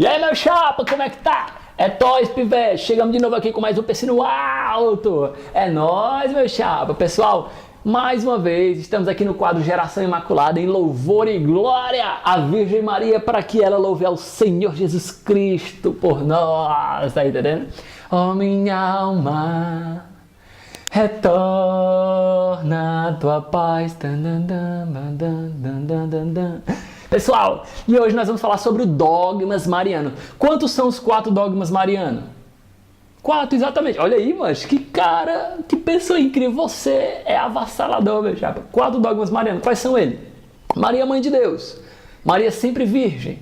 aí, meu chapa, como é que tá? É nóis, pivete. Chegamos de novo aqui com mais um Persino Alto. É nóis, meu chapa. Pessoal, mais uma vez, estamos aqui no quadro Geração Imaculada em louvor e glória à Virgem Maria para que ela louve ao Senhor Jesus Cristo por nós. Tá entendendo? Oh, minha alma, retorna a tua paz. Pessoal, e hoje nós vamos falar sobre o dogmas mariano. Quantos são os 4 dogmas marianos? 4, exatamente. Olha aí, mas que cara, que pessoa incrível. Você é avassalador, meu chapa. 4 dogmas marianos. Quais são eles? Maria, Mãe de Deus. Maria sempre Virgem.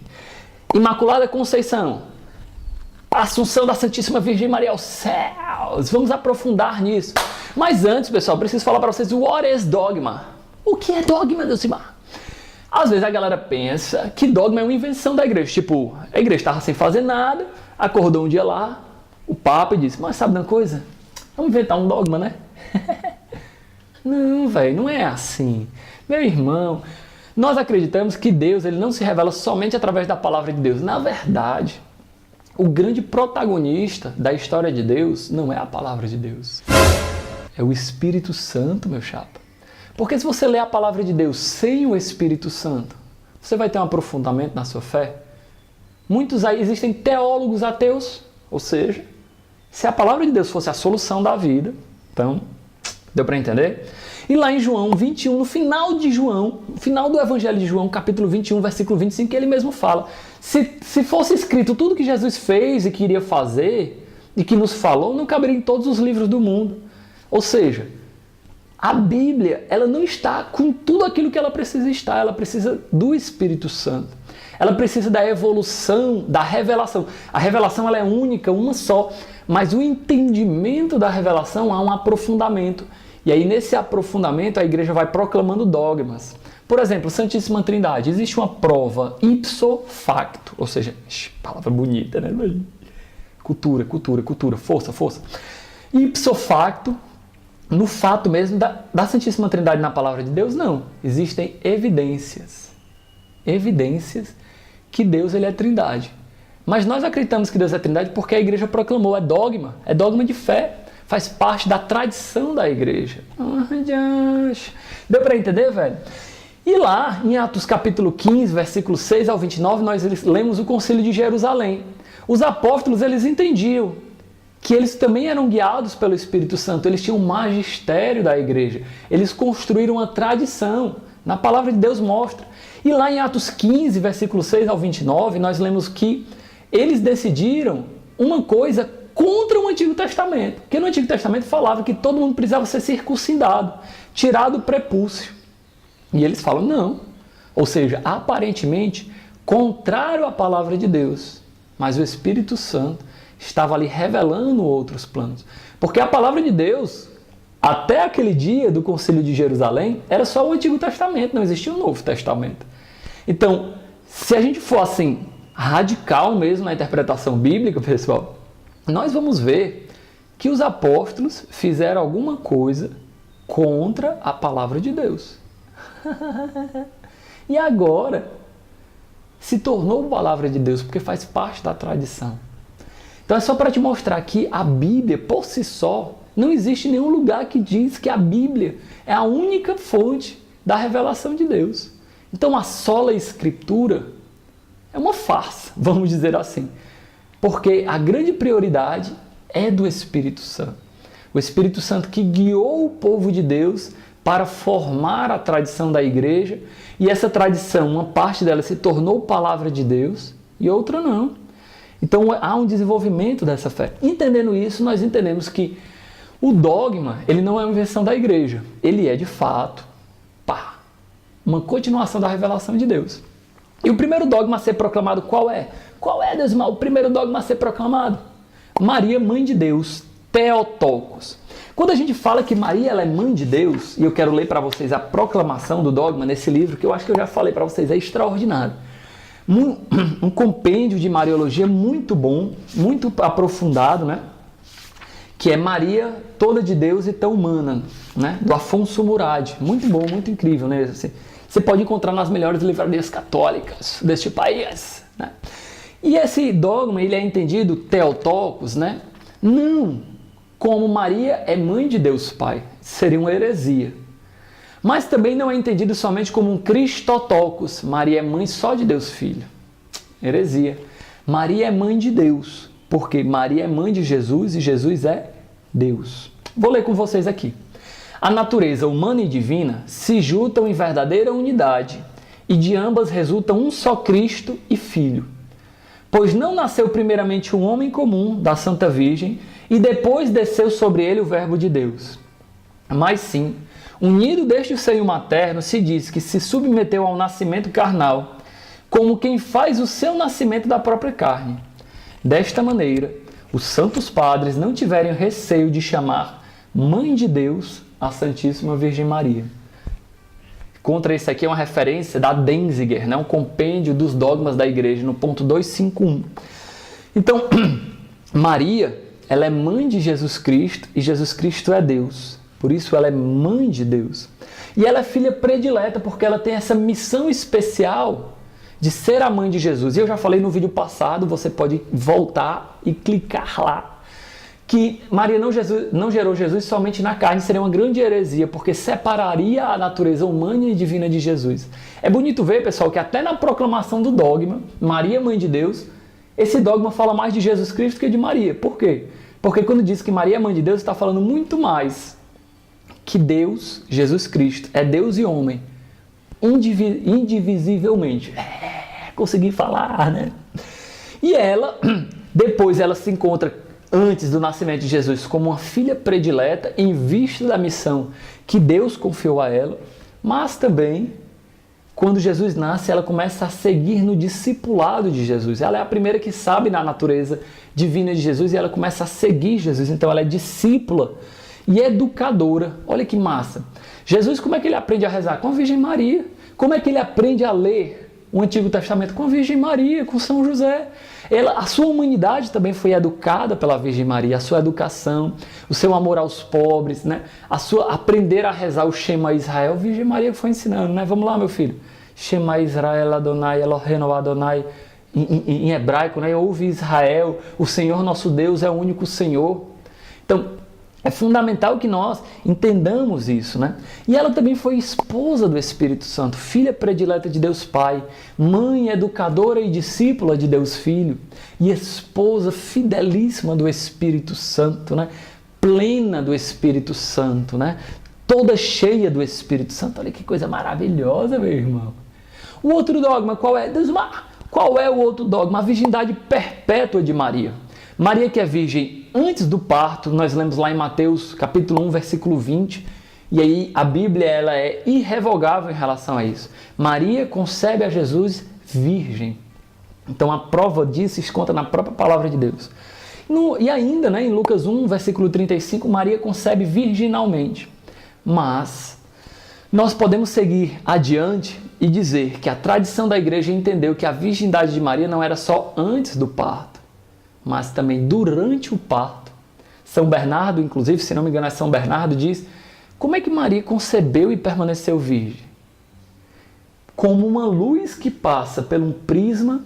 Imaculada Conceição. Assunção da Santíssima Virgem Maria aos céus. Vamos aprofundar nisso. Mas antes, pessoal, preciso falar para vocês o what is dogma. O que é dogma, Deusimar? Às vezes a galera pensa que dogma é uma invenção da igreja. Tipo, a igreja estava sem fazer nada, acordou um dia lá, o Papa e disse, mas sabe de uma coisa? Vamos inventar um dogma, né? Não, velho, não é assim. Meu irmão, nós acreditamos que Deus ele não se revela somente através da palavra de Deus. Na verdade, o grande protagonista da história de Deus não é a palavra de Deus. É o Espírito Santo, meu chapa. Porque se você ler a palavra de Deus sem o Espírito Santo, você vai ter um aprofundamento na sua fé. Muitos aí existem teólogos ateus, ou seja, se a palavra de Deus fosse a solução da vida, então, deu para entender? E lá em João 21, no final de João, no final do Evangelho de João, capítulo 21, versículo 25, ele mesmo fala, se fosse escrito tudo que Jesus fez e queria fazer, e que nos falou, não caberia em todos os livros do mundo. Ou seja, a Bíblia, ela não está com tudo aquilo que ela precisa estar, ela precisa do Espírito Santo. Ela precisa da evolução, da revelação. A revelação ela é única, uma só, mas o entendimento da revelação há um aprofundamento. E aí nesse aprofundamento a igreja vai proclamando dogmas. Por exemplo, Santíssima Trindade, existe uma prova ipso facto, ou seja, palavra bonita, né? Cultura, força. Ipso facto, no fato mesmo da Santíssima Trindade na palavra de Deus, não. Existem evidências. Evidências que Deus ele é trindade. Mas nós acreditamos que Deus é trindade porque a igreja proclamou, é dogma de fé. Faz parte da tradição da igreja. Deu para entender, velho? E lá, em Atos capítulo 15, versículo 6 ao 29, nós lemos o Concílio de Jerusalém. Os apóstolos, eles entendiam que eles também eram guiados pelo Espírito Santo, eles tinham um magistério da igreja, eles construíram uma tradição, na palavra de Deus mostra. E lá em Atos 15, versículo 6 ao 29, nós lemos que eles decidiram uma coisa contra o Antigo Testamento, porque no Antigo Testamento falava que todo mundo precisava ser circuncidado, tirado o prepúcio. E eles falam não, ou seja, aparentemente contrário à palavra de Deus, mas o Espírito Santo estava ali revelando outros planos. Porque a palavra de Deus, até aquele dia do Concílio de Jerusalém, era só o Antigo Testamento, não existia o Novo Testamento. Então, se a gente for assim, radical mesmo na interpretação bíblica, pessoal, nós vamos ver que os apóstolos fizeram alguma coisa contra a palavra de Deus. E agora, se tornou palavra de Deus, porque faz parte da tradição. Então é só para te mostrar que a Bíblia, por si só, não existe nenhum lugar que diz que a Bíblia é a única fonte da revelação de Deus. Então a sola escritura é uma farsa, vamos dizer assim. Porque a grande prioridade é do Espírito Santo. O Espírito Santo que guiou o povo de Deus para formar a tradição da igreja. E essa tradição, uma parte dela se tornou palavra de Deus e outra não. Então há um desenvolvimento dessa fé. Entendendo isso, nós entendemos que o dogma, ele não é uma invenção da igreja. Ele é, de fato, uma continuação da revelação de Deus. E o primeiro dogma a ser proclamado qual é? Qual é, Deus irmão? O primeiro dogma a ser proclamado? Maria, Mãe de Deus, Theotokos. Quando a gente fala que Maria ela é Mãe de Deus, e eu quero ler para vocês a proclamação do dogma nesse livro, que eu acho que eu já falei para vocês, é extraordinário. Um compêndio de Mariologia muito bom, muito aprofundado, né? Que é Maria, toda de Deus e tão humana, né? Do Afonso Murad. Muito bom, muito incrível, né? Você pode encontrar nas melhores livrarias católicas deste país, né? E esse dogma, ele é entendido Theotokos, né? Não como Maria é mãe de Deus Pai, seria uma heresia. Mas também não é entendido somente como um Christotokos, Maria é mãe só de Deus Filho. Heresia. Maria é mãe de Deus, porque Maria é mãe de Jesus e Jesus é Deus. Vou ler com vocês aqui. A natureza humana e divina se juntam em verdadeira unidade, e de ambas resulta um só Cristo e Filho. Pois não nasceu primeiramente um homem comum da Santa Virgem, e depois desceu sobre ele o Verbo de Deus. Mas sim, unido deste seio materno, se diz que se submeteu ao nascimento carnal, como quem faz o seu nascimento da própria carne. Desta maneira, os santos padres não tiveram receio de chamar Mãe de Deus a Santíssima Virgem Maria. Contra isso aqui é uma referência da Denzinger, né? Um compêndio dos dogmas da Igreja, no ponto 251. Então, Maria, ela é mãe de Jesus Cristo e Jesus Cristo é Deus. Por isso ela é mãe de Deus. E ela é filha predileta porque ela tem essa missão especial de ser a mãe de Jesus. E eu já falei no vídeo passado, você pode voltar e clicar lá, que Maria não gerou Jesus somente na carne, seria uma grande heresia, porque separaria a natureza humana e divina de Jesus. É bonito ver, pessoal, que até na proclamação do dogma, Maria, mãe de Deus, esse dogma fala mais de Jesus Cristo que de Maria. Por quê? Porque quando diz que Maria é mãe de Deus, está falando muito mais que Deus, Jesus Cristo, é Deus e homem, indivisivelmente. Consegui falar, né? E ela, depois ela se encontra antes do nascimento de Jesus como uma filha predileta em vista da missão que Deus confiou a ela, mas também quando Jesus nasce ela começa a seguir no discipulado de Jesus. Ela é a primeira que sabe da natureza divina de Jesus e ela começa a seguir Jesus, então ela é discípula e educadora. Olha que massa! Jesus, como é que ele aprende a rezar? Com a Virgem Maria. Como é que ele aprende a ler o Antigo Testamento? Com a Virgem Maria, com São José. A sua humanidade também foi educada pela Virgem Maria, a sua educação, o seu amor aos pobres, né? Aprender a rezar o Shema Israel, a Virgem Maria foi ensinando, né? Vamos lá, meu filho. Shema Israel Adonai, Eloheinu Adonai, em hebraico, né? Ouve Israel, o Senhor nosso Deus é o único Senhor. Então, é fundamental que nós entendamos isso, né? E ela também foi esposa do Espírito Santo, filha predileta de Deus Pai, mãe educadora e discípula de Deus Filho, e esposa fidelíssima do Espírito Santo, né? Plena do Espírito Santo, né? Toda cheia do Espírito Santo. Olha que coisa maravilhosa, meu irmão. O outro dogma, qual é? Qual é o outro dogma? A virgindade perpétua de Maria. Maria que é virgem antes do parto, nós lemos lá em Mateus capítulo 1, versículo 20, e aí a Bíblia ela é irrevogável em relação a isso. Maria concebe a Jesus virgem. Então a prova disso se encontra na própria palavra de Deus. E ainda, né, em Lucas 1, versículo 35, Maria concebe virginalmente. Mas nós podemos seguir adiante e dizer que a tradição da igreja entendeu que a virgindade de Maria não era só antes do parto, mas também durante o parto. São Bernardo, inclusive, se não me engano é São Bernardo, diz como é que Maria concebeu e permaneceu virgem? Como uma luz que passa por um prisma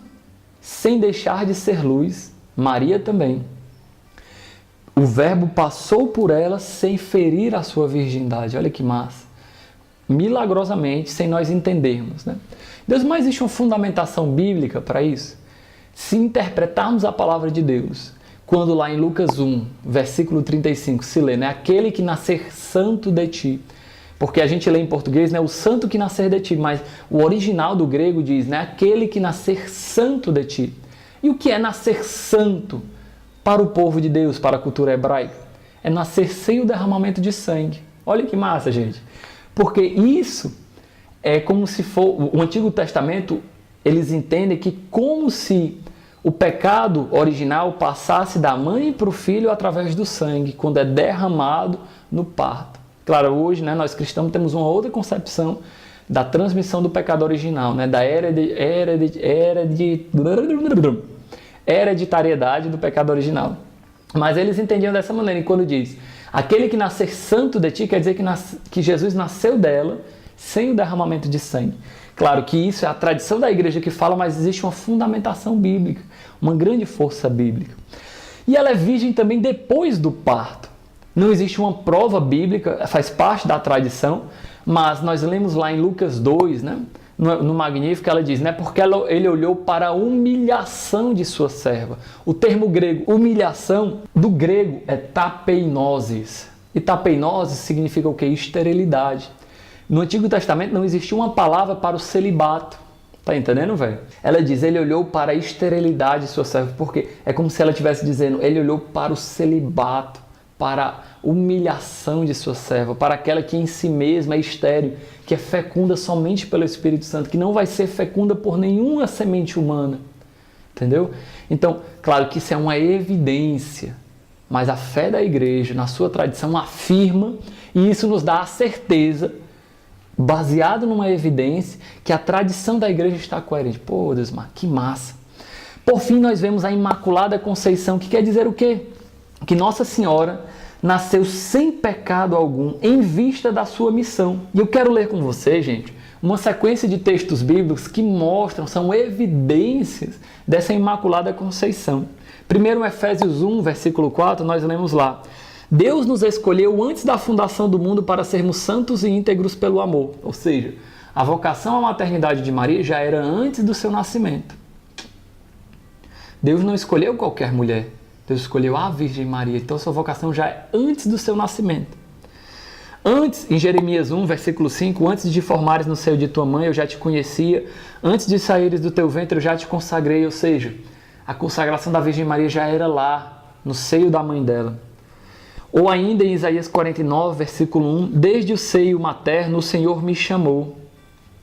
sem deixar de ser luz, Maria também. O Verbo passou por ela sem ferir a sua virgindade. Olha que massa. Milagrosamente, sem nós entendermos, né? Deus, mas existe uma fundamentação bíblica para isso? Se interpretarmos a palavra de Deus, quando lá em Lucas 1, versículo 35, se lê, né? Aquele que nascer santo de ti. Porque a gente lê em português, né? O santo que nascer de ti, mas o original do grego diz, né? Aquele que nascer santo de ti. E o que é nascer santo para o povo de Deus, para a cultura hebraica? É nascer sem o derramamento de sangue. Olha que massa, gente. Porque isso é como se for... O Antigo Testamento, eles entendem que como se o pecado original passasse da mãe para o filho através do sangue, quando é derramado no parto. Claro, hoje, né, nós cristãos temos uma outra concepção da transmissão do pecado original, né, da hereditariedade do pecado original. Mas eles entendiam dessa maneira, e quando diz, aquele que nascer santo de ti, quer dizer que Jesus nasceu dela, sem o derramamento de sangue. Claro que isso é a tradição da igreja que fala, mas existe uma fundamentação bíblica, uma grande força bíblica. E ela é virgem também depois do parto. Não existe uma prova bíblica, faz parte da tradição, mas nós lemos lá em Lucas 2, né? No Magnífico, ela diz, né? Porque ele olhou para a humilhação de sua serva. O termo grego, humilhação, do grego é tapeinosis. E tapeinosis significa o quê? Esterilidade. No Antigo Testamento não existia uma palavra para o celibato. Tá entendendo, velho? Ela diz, ele olhou para a esterilidade de sua serva. Porque é como se ela estivesse dizendo, ele olhou para o celibato, para a humilhação de sua serva, para aquela que em si mesma é estéril, que é fecunda somente pelo Espírito Santo, que não vai ser fecunda por nenhuma semente humana. Entendeu? Então, claro que isso é uma evidência, mas a fé da igreja, na sua tradição, afirma, e isso nos dá a certeza, baseado numa evidência, que a tradição da igreja está coerente. Pô, Deus, que massa! Por fim, nós vemos a Imaculada Conceição, que quer dizer o quê? Que Nossa Senhora nasceu sem pecado algum em vista da sua missão. E eu quero ler com você, gente, uma sequência de textos bíblicos que mostram, são evidências dessa Imaculada Conceição. Primeiro, Efésios 1, versículo 4, nós lemos lá: Deus nos escolheu antes da fundação do mundo para sermos santos e íntegros pelo amor. Ou seja, a vocação à maternidade de Maria já era antes do seu nascimento. Deus não escolheu qualquer mulher. Deus escolheu a Virgem Maria. Então, sua vocação já é antes do seu nascimento. Antes, em Jeremias 1, versículo 5, antes de formares no seio de tua mãe, eu já te conhecia. Antes de saíres do teu ventre, eu já te consagrei. Ou seja, a consagração da Virgem Maria já era lá, no seio da mãe dela. Ou ainda em Isaías 49, versículo 1, desde o seio materno o Senhor me chamou.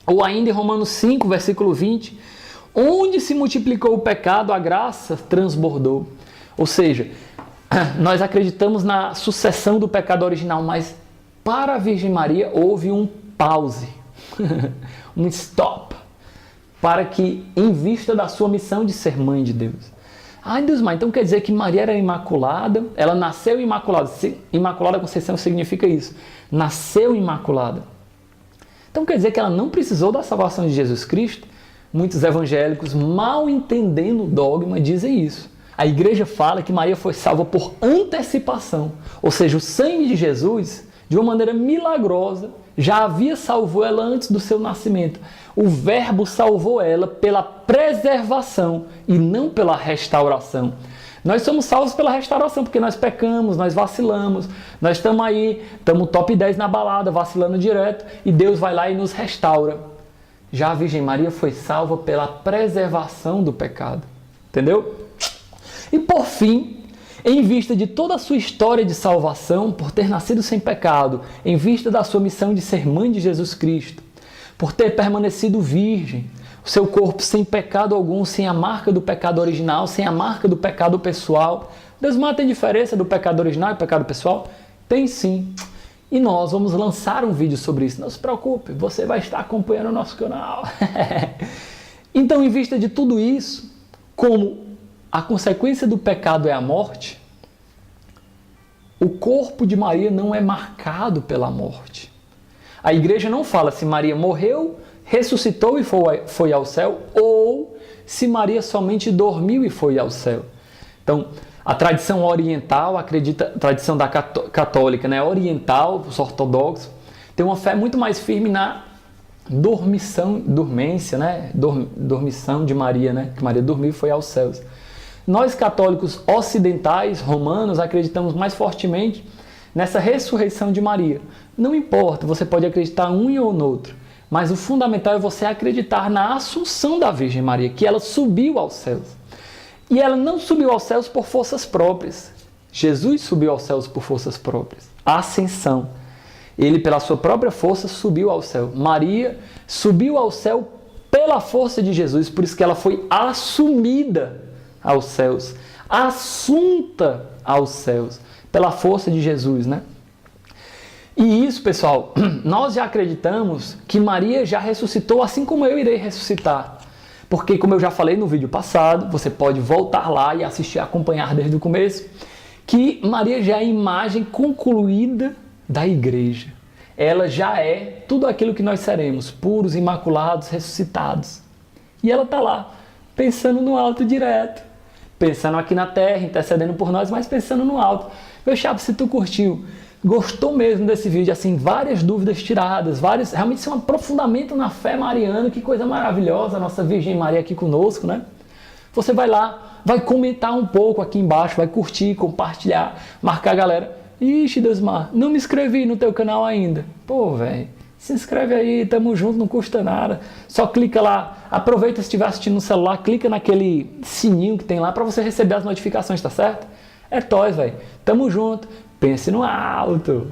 Ou ainda em Romanos 5, versículo 20, onde se multiplicou o pecado, a graça transbordou. Ou seja, nós acreditamos na sucessão do pecado original, mas para a Virgem Maria houve um pause, um stop, para que, em vista da sua missão de ser mãe de Deus. Ai, Deus, mas então quer dizer que Maria era imaculada, ela nasceu imaculada. Imaculada Conceição significa isso, nasceu imaculada. Então quer dizer que ela não precisou da salvação de Jesus Cristo? Muitos evangélicos, mal entendendo o dogma, dizem isso. A igreja fala que Maria foi salva por antecipação, ou seja, o sangue de Jesus, de uma maneira milagrosa, já havia salvou ela antes do seu nascimento. O Verbo salvou ela pela preservação e não pela restauração. Nós somos salvos pela restauração, porque nós pecamos, nós vacilamos, nós estamos aí, estamos top 10 na balada, vacilando direto, e Deus vai lá e nos restaura. Já a Virgem Maria foi salva pela preservação do pecado. Entendeu? E por fim, em vista de toda a sua história de salvação, por ter nascido sem pecado, em vista da sua missão de ser mãe de Jesus Cristo, por ter permanecido virgem, o seu corpo sem pecado algum, sem a marca do pecado original, sem a marca do pecado pessoal. Deus, mas tem diferença do pecado original e pecado pessoal? Tem sim. E nós vamos lançar um vídeo sobre isso. Não se preocupe, você vai estar acompanhando o nosso canal. Então, em vista de tudo isso, como a consequência do pecado é a morte, o corpo de Maria não é marcado pela morte. A igreja não fala se Maria morreu, ressuscitou e foi ao céu, ou se Maria somente dormiu e foi ao céu. Então, a tradição oriental, a tradição da católica, né, oriental, os ortodoxos, tem uma fé muito mais firme na dormência, né, dormição de Maria, né, que Maria dormiu e foi aos céus. Nós católicos ocidentais, romanos, acreditamos mais fortemente nessa ressurreição de Maria. Não importa, você pode acreditar um ou no outro, mas o fundamental é você acreditar na assunção da Virgem Maria, que ela subiu aos céus. E ela não subiu aos céus por forças próprias. Jesus subiu aos céus por forças próprias. A ascensão. Ele, pela sua própria força, subiu ao céu. Maria subiu ao céu pela força de Jesus, por isso que ela foi assumida aos céus, assunta aos céus, pela força de Jesus, né? E isso, pessoal, nós já acreditamos que Maria já ressuscitou, assim como eu irei ressuscitar. Porque, como eu já falei no vídeo passado, você pode voltar lá e assistir, acompanhar desde o começo, que Maria já é a imagem concluída da igreja. ela já é tudo aquilo que nós seremos, puros, imaculados, ressuscitados. E ela está lá, pensando no alto direto, pensando aqui na terra, intercedendo por nós, mas pensando no alto. Meu chapa, se tu curtiu, gostou mesmo desse vídeo, assim, várias dúvidas tiradas, realmente isso é um aprofundamento na fé mariana, que coisa maravilhosa, a nossa Virgem Maria aqui conosco, né? Você vai lá, vai comentar um pouco aqui embaixo, vai curtir, compartilhar, marcar a galera. Ixi, Deusmar, não me inscrevi no teu canal ainda. Pô, velho, se inscreve aí, tamo junto, não custa nada. Só clica lá, aproveita se estiver assistindo no celular, clica naquele sininho que tem lá para você receber as notificações, tá certo? É nóis, velho. Tamo junto. Pense no alto.